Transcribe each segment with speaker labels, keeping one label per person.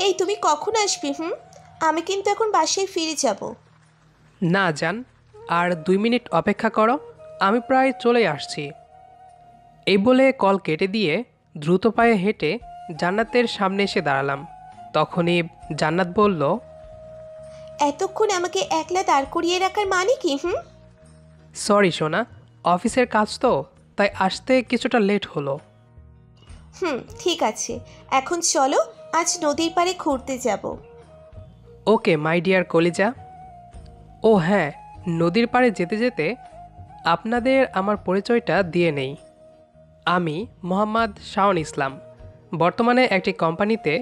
Speaker 1: এই তুমি কখন আসবে? আমি কিন্তু এখন বাসায় ফিরে যাব।
Speaker 2: না জান, আর 2 মিনিট অপেক্ষা করো, আমি প্রায় চলে আসছি। এই বলে কল কেটে দিয়ে দ্রুত পায়ে হেঁটে জান্নাতের সামনে এসে দাঁড়ালাম। তখনই জান্নাত বলল,
Speaker 1: এতক্ষণ আমাকে একলা দাঁড় করিয়ে রাখার মানে কি?
Speaker 2: সরি সোনা, অফিসের কাজ তো, তাই আসতে কিছুটা লেট হলো।
Speaker 1: ঠিক আছে, এখন চলো, আজ নদীর পাড়ে ঘুরতে যাব।
Speaker 2: ওকে মাই ডিয়ার কলিজা। ও হ্যাঁ, নদীর পাড়ে যেতে যেতে আপনাদের আমার পরিচয়টা দিয়ে নেই। আমি মোহাম্মদ শাওন ইসলাম, বর্তমানে একটি কোম্পানিতে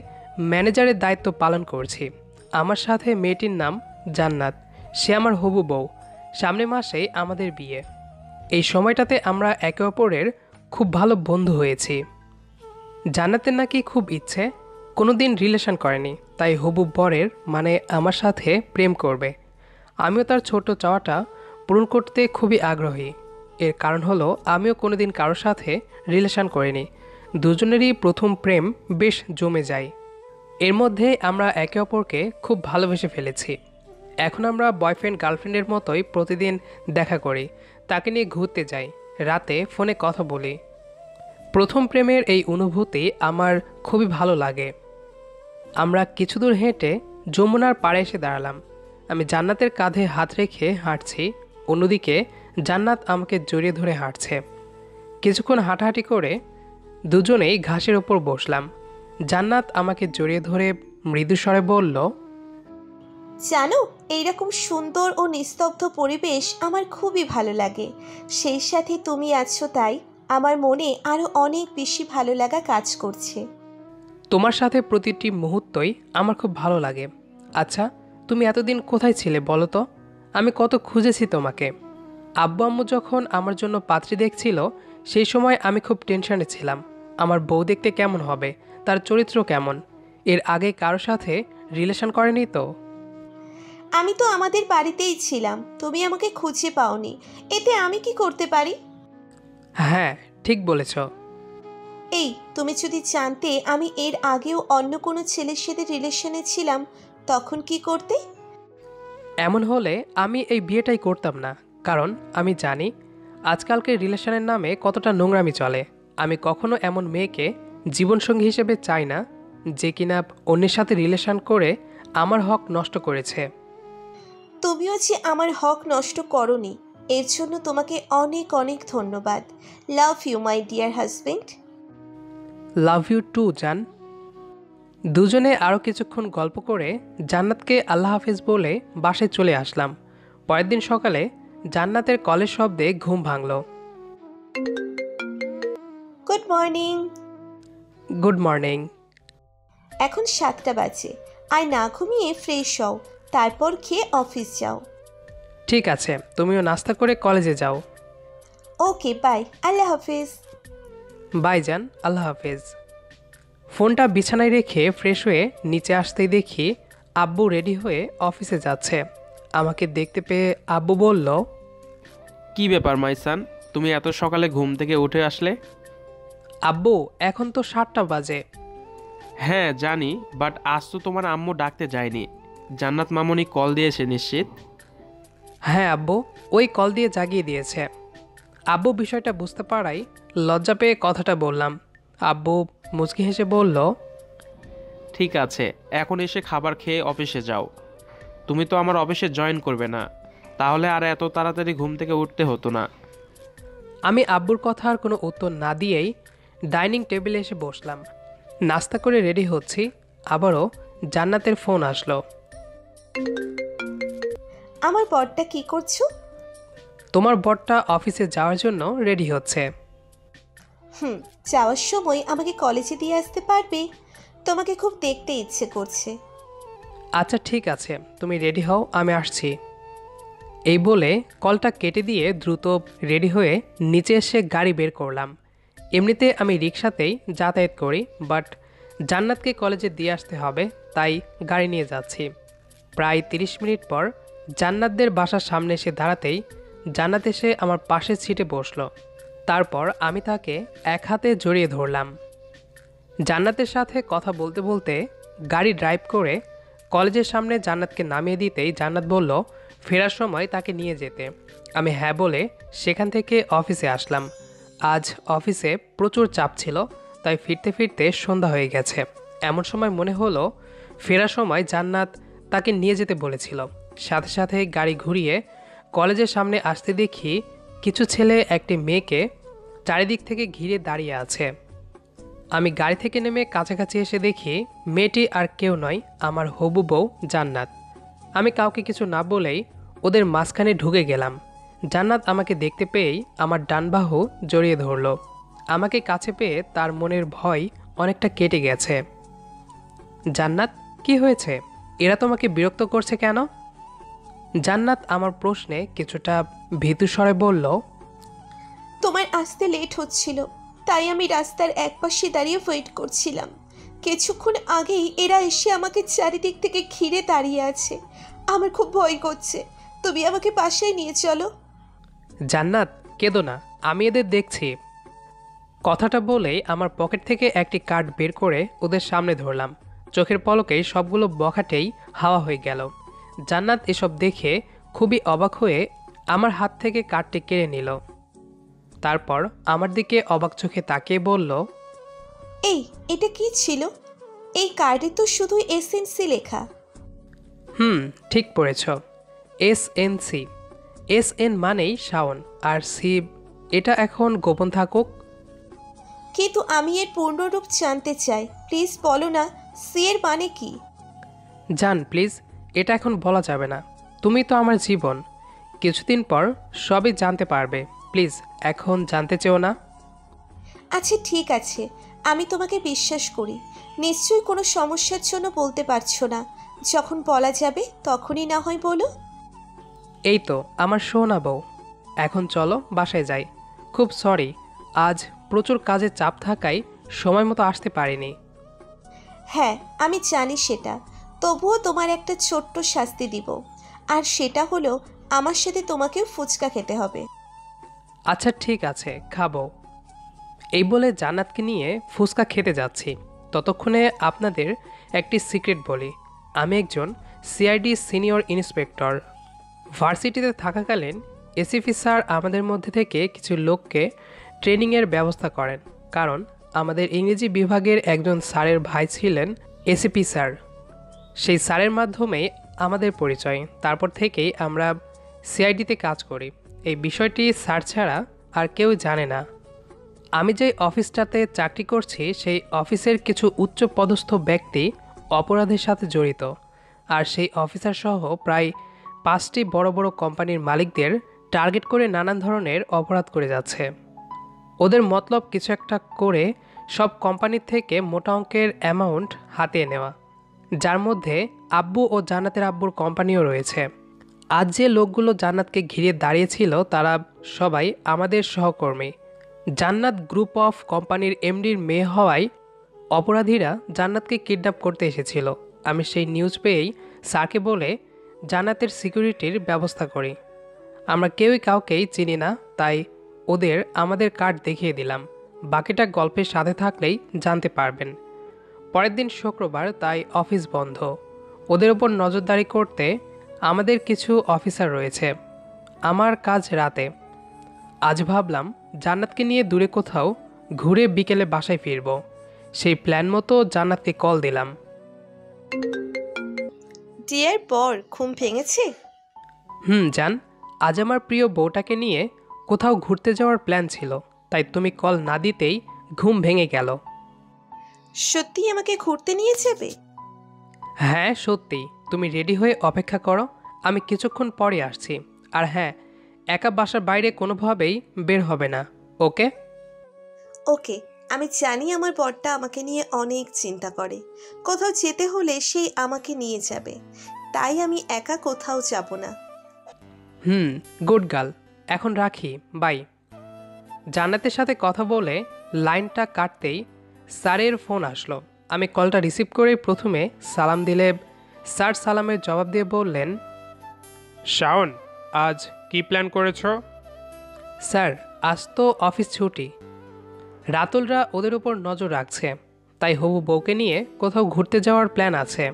Speaker 2: ম্যানেজারের দায়িত্ব পালন করছি। আমার সাথে মেয়েটির নাম জান্নাত, সে আমার হবু বউ। সামনের মাসেই আমাদের বিয়ে। এই সময়টাতে আমরা একে অপরের খুব ভালো বন্ধু হয়েছি। জান্নাতের নাকি খুব ইচ্ছে কোনো দিন রিলেশন করেনি, তাই হবু বরের মানে আমার সাথে প্রেম করবে। আমিও তার ছোট চাওয়াটা পূরণ করতে খুবই আগ্রহী। এর কারণ হলো আমিও কোনোদিন কারোর সাথে রিলেশন করিনি। দুজনেরই প্রথম প্রেম বেশ জমে যায়। এর মধ্যে আমরা একে অপরকে খুব ভালোবেসে ফেলেছি। এখন আমরা বয়ফ্রেন্ড গার্লফ্রেন্ডের মতোই প্রতিদিন দেখা করি, তাকে নিয়ে ঘুরতে যাই, রাতে ফোনে কথা বলি। প্রথম প্রেমের এই অনুভূতি আমার খুবই ভালো লাগে। আমরা কিছু দূর হেঁটে যমুনার পাড়ে এসে দাঁড়ালাম। আমি জান্নাতের কাঁধে হাত রেখে হাঁটছি, অন্যদিকে জান্নাত আমাকে জড়িয়ে ধরে হাঁটছে। কিছুক্ষণ হাঁটাহাঁটি করে দুজনেই ঘাসের ওপর বসলাম। জান্নাত আমাকে জড়িয়ে ধরে মৃদুস্বরে বলল,
Speaker 1: জানো, এইরকম সুন্দর ও নিস্তব্ধ পরিবেশ আমার খুবই ভালো লাগে। সেই সাথে তুমি আছো, তাই আমার মনে আরও অনেক বেশি ভালো লাগা কাজ করছে।
Speaker 2: তোমার সাথে প্রতিটি মুহূর্তই আমার খুব ভালো লাগে। আচ্ছা, তুমি এতদিন কোথায় ছিলে বলো তো? আমি কত খুঁজেছি তোমাকে। আব্বু আম্মু যখন আমার জন্য পাত্রী দেখছিল, সেই সময় আমি খুব টেনশনে ছিলাম। আমার বউ দেখতে কেমন হবে, তার চরিত্র কেমন। এর আগে কারো সাথে রিলেশন করেনি তো।
Speaker 1: আমি তো আমাদের বাড়িতেই ছিলাম, তুমি আমাকে খুঁজে পাওনি, এতে আমি কি করতে পারি?
Speaker 2: হ্যাঁ, ঠিক বলেছ।
Speaker 1: এই, তুমি যদি জানতে আমি এর আগেও অন্য কোনো ছেলের সাথে রিলেশনে ছিলাম, তখন কি করতে?
Speaker 2: এমন হলে আমি এই বিয়েটাই করতাম না, কারণ আমি জানি আজকালকে রিলেশনের নামে কতটা নোংরামি চলে। আমি কখনো এমন মেয়েকে জীবনসঙ্গী হিসেবে চাই না, যে কিনা অন্যের সাথে রিলেশন করে আমার হক নষ্ট করেছে।
Speaker 1: তুমিও যে আমার হক নষ্ট করনি, এর জন্য তোমাকে অনেক অনেক ধন্যবাদ। Love you my dear husband.
Speaker 2: Love you too জান। দুজনে আরও কিছুক্ষণ গল্প করে জান্নাতকে আল্লাহ হাফিজ বলে বাসায় চলে আসলাম। পরের দিন সকালে জান্নাতের কলের শব্দে ঘুম ভাঙল।
Speaker 1: Good morning.
Speaker 2: Good morning.
Speaker 1: এখন 7টা বাজে, আর না ঘুমিয়ে ফ্রেশ হও, তারপর খেয়ে অফিস যাও।
Speaker 2: ঠিক আছে, তুমিও নাস্তা করে কলেজে যাও।
Speaker 1: Okay bye, Allah Hafiz.
Speaker 2: By জান, আল্লাহ হাফেজ। ফোনটা বিছানায় রেখে ফ্রেশ হয়ে নিচে আসতেই দেখি আব্বু রেডি হয়ে অফিসে যাচ্ছে। আমাকে দেখতে পেয়ে আব্বু বলল,
Speaker 3: কি ব্যাপার মাইসান, তুমি এত সকালে ঘুম থেকে উঠে আসলে?
Speaker 2: আব্বু এখন তো 7টা বাজে।
Speaker 3: হ্যাঁ জানি, বাট আজ তো তোমার আম্মু ডাকতে যায়নি। জান্নাত মামনি কল দিয়েছে নিশ্চিত?
Speaker 2: হ্যাঁ আব্বু, ওই কল দিয়ে জাগিয়ে দিয়েছে। আব্বু বিষয়টা বুঝতে পারাই লজ্জা পেয়ে কথাটা বললাম। আব্বু মুচকি হেসে বলল,
Speaker 3: ঠিক আছে, এখন এসে খাবার খেয়ে অফিসে যাও। তুমি তো আমার অফিসে জয়েন করবে না, তাহলে আর এত তাড়াতাড়ি ঘুম থেকে উঠতে হতো না।
Speaker 2: আমি আব্বুর কথার কোনো উত্তর না দিয়েই ডাইনিং টেবিলে এসে বসলাম। নাস্তা করে রেডি হচ্ছি, আবারও জান্নাতের ফোন আসলো।
Speaker 1: আমার বরটা কি করছো?
Speaker 2: তোমার বরটা অফিসে যাওয়ার জন্য রেডি হচ্ছে।
Speaker 1: যাওয়ার সময় আমাকে কলেজে দিয়ে আসতে পারবে? তোমাকে খুব দেখতে ইচ্ছে করছে।
Speaker 2: আচ্ছা ঠিক আছে, তুমি রেডি হও, আমি আসছি। এই বলে কলটা কেটে দিয়ে দ্রুত রেডি হয়ে নিচে এসে গাড়ি বের করলাম। এমনিতে আমি রিক্সাতেই যাতায়াত করি, বাট জান্নাতকে কলেজে দিয়ে আসতে হবে, তাই গাড়ি নিয়ে যাচ্ছি। প্রায় 30 মিনিট পর জান্নাতদের বাসার সামনে এসে দাঁড়াতেই জান্নাত এসে আমার পাশের সিটে বসলো। তারপর আমি তাকে এক হাতে জড়িয়ে ধরলাম। জান্নাতের সাথে কথা বলতে বলতে গাড়ি ড্রাইভ করে কলেজের সামনে জান্নাতকে নামিয়ে দিতেই জান্নাত বলল ফেরার সময় তাকে নিয়ে যেতে। আমি হ্যাঁ বলে সেখান থেকে অফিসে আসলাম। আজ অফিসে প্রচুর চাপ ছিল, তাই ফিরতে ফিরতে সন্ধ্যা হয়ে গেছে। এমন সময় মনে হলো ফেরার সময় জান্নাত তাকে নিয়ে যেতে বলেছিল। সাথে সাথে গাড়ি ঘুরিয়ে কলেজের সামনে আসতে দেখি কিছু ছেলে একটি মেয়েকে চারিদিক থেকে ঘিরে দাঁড়িয়ে আছে। আমি গাড়ি থেকে নেমে কাছাকাছি এসে দেখি মেয়েটি আর কেউ নয়, আমার হবু বউ জান্নাত। আমি কাউকে কিছু না বলেই ওদের মাঝখানে ঢুকে গেলাম। জান্নাত আমাকে দেখতে পেয়েই আমার ডান বাহু জড়িয়ে ধরল। আমাকে কাছে পেয়ে তার মনের ভয় অনেকটা কেটে গেছে। জান্নাত, কি হয়েছে? এরা তোমাকে বিরক্ত করছে কেন? জান্নাত আমার প্রশ্নে কিছুটা ভীতু স্বরে বলল,
Speaker 1: তোমার আসতে লেট হচ্ছিল, তাই আমি রাস্তার একপাশে দাঁড়িয়ে ওয়েট করছিলাম। কিছুক্ষণ আগেই এরা এসে আমাকে চারিদিক থেকে ঘিরে দাঁড়িয়ে আছে। আমার খুব ভয় করছে, তুমি আমাকে বাসায় নিয়ে চলো।
Speaker 2: জান্নাত, কেঁদো না, আমি এদের দেখছি। কথাটা বলেই আমার পকেট থেকে একটি কার্ড বের করে ওদের সামনে ধরলাম। চোখের পলকেই সবগুলো বখাটেই হাওয়া হয়ে গেল। জান্নাত এসব দেখে খুবই অবাক হয়ে আমার হাত থেকে কার্ডটি কেড়ে নিল। তারপর আমার দিকে অবাক চোখে তাকিয়ে বলল,
Speaker 1: এই, এটা কি ছিল? এই কার্ডে তো শুধু এসএনসি লেখা।
Speaker 2: ঠিক পড়েছ, SNC। SN মানেই শাওন, আর সি এটা এখন গোপন থাকুক।
Speaker 1: কিন্তু আমি এর পূর্ণরূপ জানতে চাই, প্লিজ বলো না, সি এর মানে কি?
Speaker 2: জান প্লিজ, এটা এখন বলা যাবে না। তুমি তো আমার জীবন, কিছুদিন পর সবই জানতে পারবে। প্লিজ এখন জানতে চেও না।
Speaker 1: আচ্ছা ঠিক আছে, আমি তোমাকে বিশ্বাস করি। নিশ্চয়ই কোনো সমস্যার জন্য বলতে পারছো না। যখন বলা যাবে তখনই না হয় বলো।
Speaker 2: এই তো আমার সোনা বউ, এখন চলো বাসায় যাই। খুব সরি, আজ প্রচুর কাজের চাপ থাকায় সময় মতো আসতে পারিনি।
Speaker 1: হ্যাঁ আমি জানি সেটা, তবুও তোমার একটা ছোট্ট শাস্তি দিব। আর সেটা হলো আমার সাথে তোমাকেও ফুচকা খেতে হবে।
Speaker 2: আচ্ছা ঠিক আছে, খাবো। এই বলে জান্নাতকে নিয়ে ফুচকা খেতে যাচ্ছি। ততক্ষণে আপনাদের একটি সিক্রেট বলি, আমি একজন CID সিনিয়র ইন্সপেক্টর। ভার্সিটিতে থাকাকালীন এসিপি স্যার আমাদের মধ্যে থেকে কিছু লোককে ট্রেনিংয়ের ব্যবস্থা করেন, কারণ আমাদের ইংরেজি বিভাগের একজন স্যারের ভাই ছিলেন এসিপি স্যার। সেই স্যারের মাধ্যমেই আমাদের পরিচয়। তারপর থেকেই আমরা CIDতে কাজ করি। এই বিষয়টি স্যার ছাড়া আর কেউ জানে না। আমি যে অফিসটাতে চাকরি করছি সেই অফিসের কিছু উচ্চ পদস্থ ব্যক্তি অপরাধের সাথে জড়িত, আর সেই অফিসার সহ প্রায় 5টি বড় বড় কোম্পানির মালিকদের টার্গেট করে নানান ধরনের অপরাধ করে যাচ্ছে। ওদের মতলব কিছু একটা করে সব কোম্পানির থেকে মোটা অঙ্কের অ্যামাউন্ট হাতিয়ে নেওয়া, যার মধ্যে আব্বু ও জান্নাতের আব্বুর কোম্পানিও রয়েছে। আজ যে লোকগুলো জান্নাতকে ঘিরে দাঁড়িয়েছিল তারা সবাই আমাদের সহকর্মী। জান্নাত গ্রুপ অফ কোম্পানির MDর মেয়ে হওয়ায় অপরাধীরা জান্নাতকে কিডন্যাপ করতে এসেছিল। আমি সেই নিউজ পেয়েই স্যারকে বলে জান্নাতের সিকিউরিটির ব্যবস্থা করি। আমরা কেউই কাউকেই চিনি না, তাই ওদের আমাদের কার্ড দেখিয়ে দিলাম। বাকিটা গল্পের সাথে থাকলেই জানতে পারবেন। পরের দিন শুক্রবার, তাই অফিস বন্ধ। ওদের ওপর নজরদারি করতে আমাদের কিছু অফিসার রয়েছে। আমার কাজ রাতে। আজ ভাবলাম জান্নাতকে নিয়ে দূরে কোথাও ঘুরে বিকেলে বাসায় ফিরব। সেই প্ল্যান মতো জান্নাতকে কল দিলাম।
Speaker 1: ডিয়ার পর ঘুম ভেঙেছে?
Speaker 2: জান, আজ আমার প্রিয় বউটাকে নিয়ে কোথাও ঘুরতে যাওয়ার প্ল্যান ছিল, তাই তুমি কল না দিতেই ঘুম ভেঙে গেল।
Speaker 1: সত্যি আমাকে ঘুরতে নিয়ে যাবে?
Speaker 2: হ্যাঁ সত্যি, তুমি রেডি হয়ে অপেক্ষা করো, আমি কিছুক্ষণ পরে আসছি। আর হ্যাঁ, একা বাসার বাইরে কোনোভাবেই বের হবে না, ওকে?
Speaker 1: ওকে। আমি জানি আমার বরটা আমাকে নিয়ে অনেক চিন্তা করে। কোথাও যেতে হলে সেই আমাকে নিয়ে যাবে, তাই আমি একা কোথাও যাব না।
Speaker 2: গুড গার্ল, এখন রাখি, বাই। জান্নাতের সাথে কথা বলে লাইনটা কাটতেই স্যারের ফোন আসলো। আমি কলটা রিসিভ করে প্রথমে সালাম দিলে স্যার সালামের জবাব দিয়ে বললেন,
Speaker 3: শাওন, আজ কি প্ল্যান করেছো?
Speaker 2: স্যার আজ তো অফিস ছুটি, রাতুলরা ওদের উপর নজর রাখছে, তাই হবু বউকে নিয়ে কোথাও ঘুরতে যাওয়ার প্ল্যান আছে।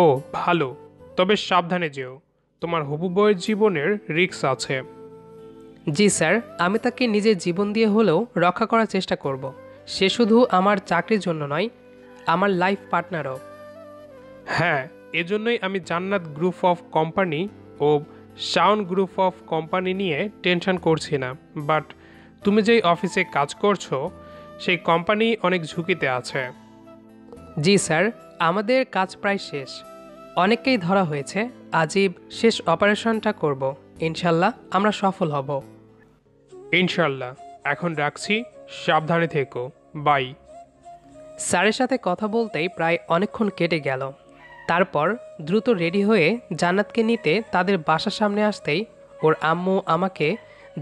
Speaker 4: ও ভালো, তবে সাবধানে যেও, তোমার হবু বউয়ের জীবনের রিস্ক আছে।
Speaker 2: জি স্যার, আমি তাকে নিজের জীবন দিয়ে হলেও রক্ষা করার চেষ্টা করব। সে শুধু আমার চাকরির জন্য নয়, আমার লাইফ পার্টনারও।
Speaker 4: হ্যাঁ, এজন্যই আমি জান্নাত গ্রুপ অফ কোম্পানি ও শাওন গ্রুপ অফ কোম্পানি নিয়ে টেনশন করছি না। বাট তুমি যেই অফিসে কাজ করছো সেই কোম্পানি অনেক ঝুঁকিতে আছে।
Speaker 2: জি স্যার, আমাদের কাজ প্রায় শেষ, অনেককেই ধরা হয়েছে। আজই শেষ অপারেশনটা করব, ইনশাল্লাহ আমরা সফল হব।
Speaker 4: ইনশাল্লাহ, এখন রাখছি, সাবধানে থেকো, বাই।
Speaker 2: স্যারের সাথে কথা বলতেই প্রায় অনেকক্ষণ কেটে গেল। তারপর দ্রুত রেডি হয়ে জান্নাতকে নিতে তাদের বাসার সামনে আসতেই ওর আম্মু আমাকে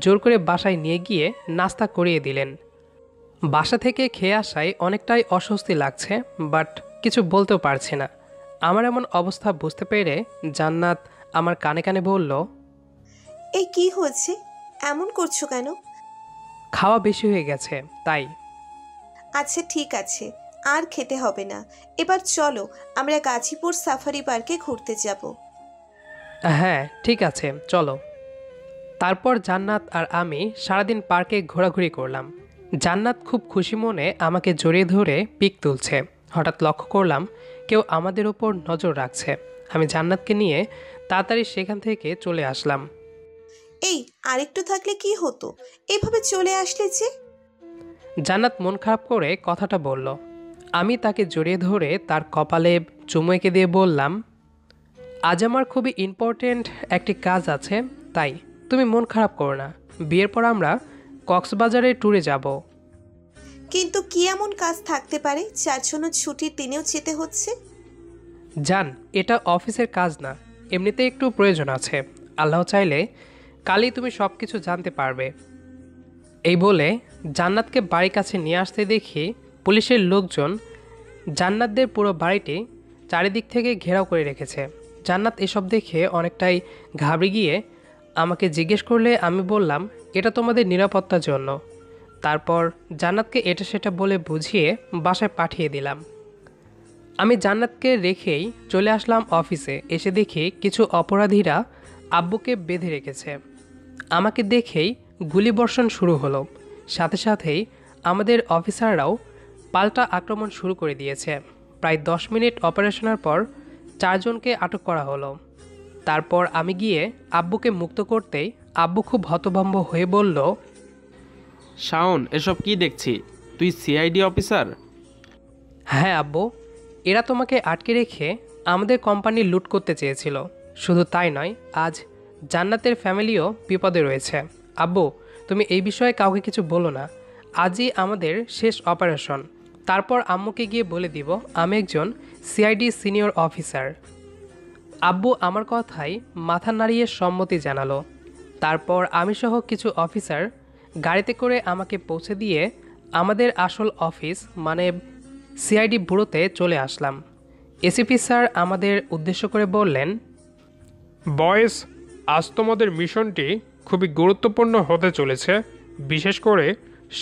Speaker 2: জোর করে বাসায় নিয়ে গিয়ে নাস্তা করিয়ে দিলেন। বাসা থেকে খেয়ে আসায় অনেকটাই অস্বস্তি লাগছে, বাট কিছু বলতেও পারছি না। আমার এমন অবস্থা বুঝতে পেরে জান্নাত আমার কানে কানে বলল,
Speaker 1: এই কি হয়েছে, এমন করছো কেন?
Speaker 2: খাওয়া বেশি হয়ে গেছে তাই।
Speaker 1: আচ্ছা ঠিক আছে, আর খেতে হবে না। এবার চলো আমরা গাজীপুর সাফারি পার্কে ঘুরতে যাব।
Speaker 2: হ্যাঁ ঠিক আছে চলো। তারপর জান্নাত আর আমি সারাদিন পার্কে ঘোরাঘুরি করলাম। জান্নাত খুব খুশি মনে আমাকে জড়িয়ে ধরে পিক তুলছে। হঠাৎ লক্ষ্য করলাম কেউ আমাদের ওপর নজর রাখছে। আমি জান্নাতকে নিয়ে তাড়াতাড়ি সেখান থেকে চলে আসলাম।
Speaker 1: এই আরেকটু থাকলে কি হতো, এভাবে চলে আসলে যে?
Speaker 2: জান্নাত মন খারাপ করে কথাটা বলল। আমি তাকে জড়িয়ে ধরে তার কপালে চুমু এঁকে দিয়ে বললাম, আজ আমার খুবই ইম্পর্ট্যান্ট একটি কাজ আছে, তাই তুমি মন খারাপ করো না। বিয়ের পর আমরা কক্সবাজারে ট্যুরে যাব।
Speaker 1: কিন্তু কি এমন কাজ থাকতে পারে যার জন্য ছুটির দিনেও যেতে হচ্ছে?
Speaker 2: জান, এটা অফিসের কাজ না, এমনিতে একটু প্রয়োজন আছে। আল্লাহ চাইলে কালই তুমি সব কিছু জানতে পারবে। এই বলে জান্নাতকে বাড়ির কাছে নিয়ে আসতে দেখি পুলিশের লোকজন জান্নাতদের পুরো বাড়িটি চারিদিক থেকে ঘেরাও করে রেখেছে। জান্নাত এসব দেখে অনেকটাই ঘাবড়ে গিয়ে আমাকে জিজ্ঞেস করলে আমি বললাম, এটা তোমাদের নিরাপত্তার জন্য। তারপর জান্নাতকে এটা সেটা বলে বুঝিয়ে বাসায় পাঠিয়ে দিলাম। আমি জান্নাতকে রেখেই চলে আসলাম অফিসে। এসে দেখি কিছু অপরাধীরা আব্বুকে বেঁধে রেখেছে। আমাকে দেখেই গুলিবর্ষণ শুরু হলো। সাথে সাথেই আমাদের অফিসাররাও পাল্টা আক্রমণ শুরু করে দিয়েছে। প্রায় 10 মিনিট অপারেশনের পর 4 জনকে আটক করা হলো। তারপর আমি গিয়ে আব্বুকে মুক্ত করতেই আব্বু খুব হতভম্ব হয়ে বলল,
Speaker 3: শাওন, এসব কি দেখছি? তুই সিআইডি অফিসার?
Speaker 2: হ্যাঁ আব্বু, এরা তোমাকে আটকে রেখে আমাদের কোম্পানি লুট করতে চেয়েছিল। শুধু তাই নয়, আজ জান্নাতের ফ্যামিলিও বিপদে রয়েছে। আব্বু, তুমি এই বিষয়ে কাউকে কিছু বলো না। আজই আমাদের শেষ অপারেশন। তারপর আম্মুকে গিয়ে বলে দিব আমি একজন সিআইডি সিনিয়র অফিসার। আব্বু আমার কথায় মাথা নাড়িয়ে সম্মতি জানালো। তারপর আমি সহ কিছু অফিসার গাড়িতে করে আমাকে পৌঁছে দিয়ে আমাদের আসল অফিস মানে সিআইডি ব্যুরোতে চলে আসলাম। এসিপি স্যার আমাদের উদ্দেশ্য করে বললেন,
Speaker 4: বয়েস, আজ তোমাদের মিশনটি খুবই গুরুত্বপূর্ণ হতে চলেছে, বিশেষ করে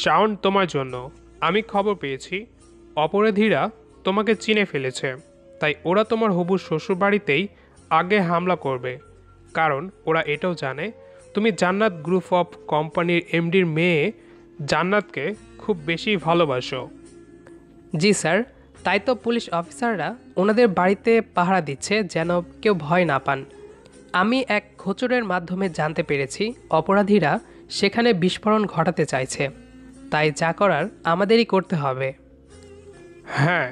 Speaker 4: শাওন তোমার জন্য। আমি খবর পেয়েছি অপরাধীরা তোমাকে চিনে ফেলেছে, তাই ওরা তোমার হবু শ্বশুরবাড়িতেই আগে হামলা করবে। কারণ ওরা এটাও জানে তুমি জান্নাত গ্রুপ অফ কোম্পানির এমডির মেয়ে জান্নাতকে খুব বেশি ভালোবাসো।
Speaker 2: জি স্যার, তাই তো পুলিশ অফিসাররা ওনাদের বাড়িতে পাহারা দিচ্ছে যেন কেউ ভয় না পান। আমি এক খোঁচরের মাধ্যমে জানতে পেরেছি অপরাধীরা সেখানে বিস্ফোরণ ঘটাতে চাইছে, তাই যা করার আমাদেরই করতে হবে।
Speaker 4: হ্যাঁ,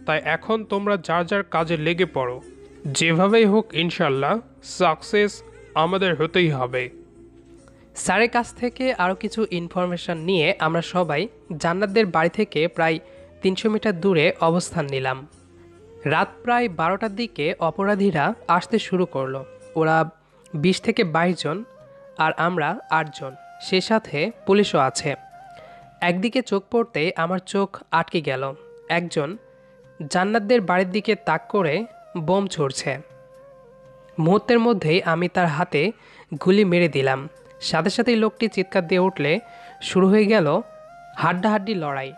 Speaker 4: তাই এখন তোমরা যার যার কাজে লেগে পড়ো। যেভাবেই হোক ইনশাল্লাহ সাকসেস আমাদের হতেই হবে।
Speaker 2: স্যারের কাছ থেকে আরও কিছু ইনফরমেশন নিয়ে আমরা সবাই জান্নাতদের বাড়ি থেকে প্রায় 300 মিটার দূরে অবস্থান নিলাম। রাত প্রায় 12টার দিকে অপরাধীরা আসতে শুরু করলো। ওরা 20 থেকে 22 জন আর আমরা 8 জন, সে সাথে পুলিশও আছে। একদিকে চোখ পড়তে আমার চোখ আটকে গেল। একজন জান্নাতদের বাড়ির দিকে তাক করে বোম ছুড়ছে। মুহূর্তের মধ্যেই আমি তার হাতে গুলি মেরে দিলাম। সাথে সাথেই লোকটি চিৎকার দিয়ে উঠলে শুরু হয়ে গেল হাড্ডাহাড্ডি লড়াই।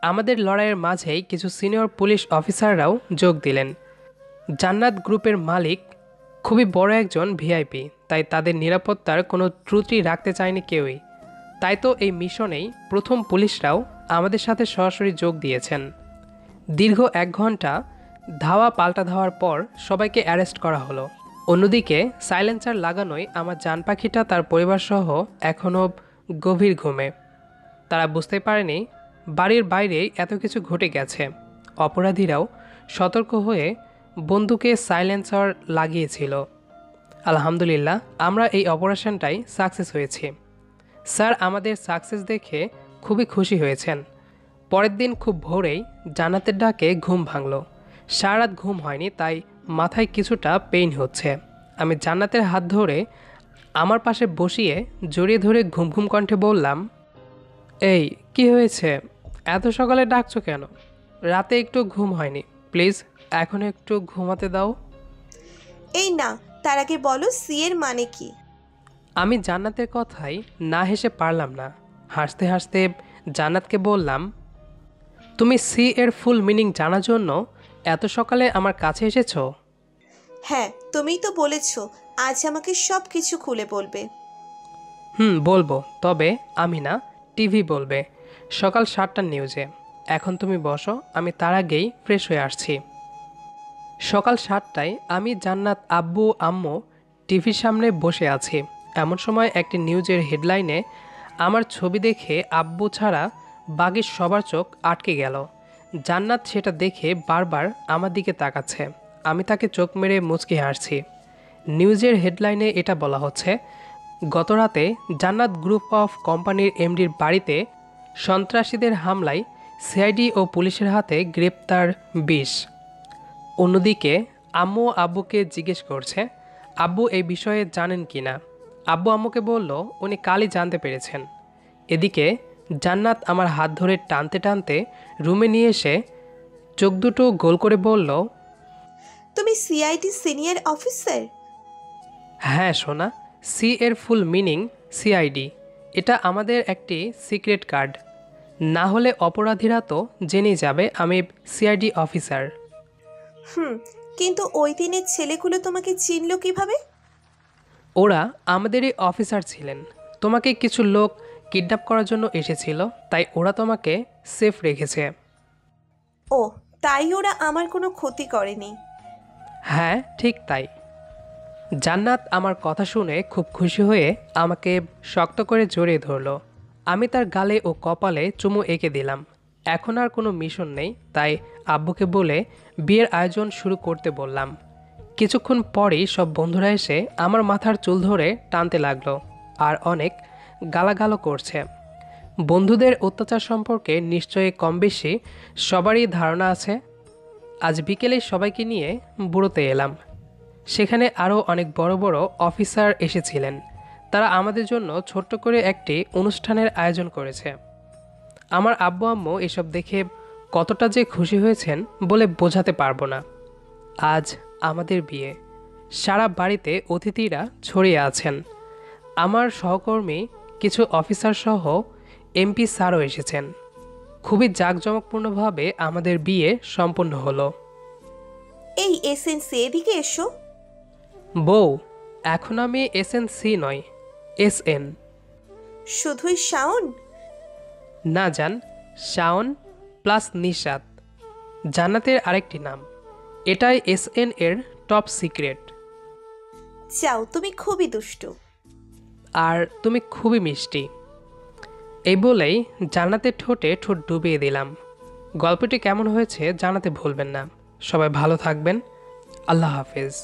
Speaker 2: আমাদের লড়াইয়ের মাঝেই কিছু সিনিয়র পুলিশ অফিসাররাও যোগ দিলেন। জান্নাত গ্রুপের মালিক খুবই বড় একজন ভিআইপি, তাই তাদের নিরাপত্তার কোনো ত্রুটি রাখতে চায়নি কেউই। তাই তো এই মিশনেই প্রথম পুলিশরাও আমাদের সাথে সরাসরি যোগ দিয়েছেন। দীর্ঘ 1 ঘন্টা ধাওয়া পাল্টা ধাওয়ার পর সবাইকে অ্যারেস্ট করা হলো। অন্যদিকে সাইলেন্সার লাগানোয় আমার জান পাখিটা তার পরিবারসহ এখনও গভীর ঘুমে। তারা বুঝতে পারেনি বাড়ির বাইরেই এত কিছু ঘটে গেছে। অপরাধীরাও সতর্ক হয়ে বন্দুকে সাইলেন্সার লাগিয়েছিল। আলহামদুলিল্লাহ, আমরা এই অপারেশনটাই সাকসেস হয়েছি। স্যার আমাদের সাকসেস দেখে খুবই খুশি হয়েছেন। পরের দিন খুব ভোরেই জান্নাতের ডাকে ঘুম ভাঙল। সারা রাত ঘুম হয়নি, তাই মাথায় কিছুটা পেইন হচ্ছে। আমি জান্নাতের হাত ধরে আমার পাশে বসিয়ে জড়িয়ে ধরে ঘুম ঘুম কণ্ঠে বললাম, এই কি হয়েছে? এত সকালে ডাকছো কেন? রাতে একটু ঘুম হয়নি, প্লিজ এখন একটু ঘুমাতে দাও।
Speaker 1: এই না, তার আগে বলো সি এর মানে কি?
Speaker 2: আমি জান্নাতের কথাই না হেসে পারলাম না। হাসতে হাসতে জান্নাতকে বললাম, তুমি সি এর ফুল মিনিং জানার জন্য এত সকালে আমার কাছে এসেছো?
Speaker 1: হ্যাঁ, তুমিই তো বলেছো আজ আমাকে সব কিছু খুলে বলবে।
Speaker 2: বলবো, তবে আমি না, টিভি বলবে সকাল 7টার নিউজে। এখন তুমি বসো, আমি তার আগেই ফ্রেশ হয়ে আসছি। সকাল 7টায় আমি, জান্নাত, আব্বু, আম্মু টিভির সামনে বসে আছি। এমন সময় একটি নিউজের হেডলাইনে আমার ছবি দেখে আব্বু ছাড়া বাকি সবার চোখ আটকে গেল। জান্নাত সেটা দেখে বারবার আমার দিকে তাকাচ্ছে। আমি তাকে চোখ মেরে মুচকি হাসছি। নিউজের হেডলাইনে এটা বলা হচ্ছে, গতরাতে জান্নাত গ্রুপ অফ কোম্পানির এমডির বাড়িতে সন্ত্রাসীদের হামলায় সিআইডি ও পুলিশের হাতে গ্রেপ্তার 20। অন্যদিকে আম্মু আব্বুকে জিজ্ঞেস করছে আব্বু এই বিষয়ে জানেন কি না। আব্বু আম্মুকে বলল উনি কালই জানতে পেরেছেন। এদিকে জান্নাত আমার হাত ধরে টানতে টানতে রুমে নিয়ে এসে চোখ দুটো গোল করে বলল,
Speaker 1: তুমি সিআইডি সিনিয়র অফিসার?
Speaker 2: হ্যাঁ সোনা, সি এর ফুল মিনিং সিআইডি। এটা আমাদের একটি সিক্রেট কার্ড। না হলে অপরাধীরা তো জেনেই যাবে আমি সিআইডি অফিসার।
Speaker 1: কিন্তু ওই দিনের ছেলেগুলো তোমাকে চিনল কিভাবে?
Speaker 2: ওরা আমাদেরই অফিসার ছিলেন। তোমাকে কিছু লোক কিডন্যাপ করার জন্য এসেছিল, তাই ওরা তোমাকে সেফ রেখেছে।
Speaker 1: ও, তাই ওরা আমার কোনো ক্ষতি করেনি?
Speaker 2: হ্যাঁ, ঠিক তাই। জান্নাত আমার কথা শুনে খুব খুশি হয়ে আমাকে শক্ত করে জড়িয়ে ধরল। আমি তার গালে ও কপালে চুমু এঁকে দিলাম। এখন আর কোনো মিশন নেই, তাই আব্বুকে বলে বিয়ের আয়োজন শুরু করতে বললাম। কিছুক্ষণ পরই সব বন্ধুরা এসে আমার মাথার চুল ধরে টানতে লাগলো আর অনেক গালাগালও করছে। বন্ধুদের অত্যাচার সম্পর্কে নিশ্চয়ই কম বেশি সবারই ধারণা আছে। আজ বিকেলে সবাইকে নিয়ে বুড়োতে এলাম। সেখানে আরও অনেক বড় বড় অফিসার এসেছিলেন। তারা আমাদের জন্য ছোট্ট করে একটি অনুষ্ঠানের আয়োজন করেছে। আমার আব্বু আম্মু এসব দেখে কতটা যে খুশি হয়েছেন বলে বোঝাতে পারবো না। আজ আমাদের বিয়ে। সারা বাড়িতে অতিথিরা ছড়িয়ে আছেন। আমার সহকর্মী, কিছু অফিসার সহ এমপি স্যারও এসেছেন। খুবই জাঁকজমকপূর্ণভাবে আমাদের বিয়ে সম্পন্ন হলো।
Speaker 1: এই এসএনসি, এদিকে এসো।
Speaker 2: বউ, এখন আমি এসএনসি নয়, এসএন।
Speaker 1: শুধুই শাওন?
Speaker 2: না জান, শাওন প্লাস নিশাত, জান্নাতের আরেকটি নাম। এটাই এসএন এর টপ সিক্রেট।
Speaker 1: যাও, তুমি খুবই দুষ্টু।
Speaker 2: আর তুমি খুবই মিষ্টি। এই বলেই জান্নাতের ঠোঁটে ঠোঁট ডুবিয়ে দিলাম। গল্পটি কেমন হয়েছে জানাতে ভুলবেন না। সবাই ভালো থাকবেন। আল্লাহ হাফেজ।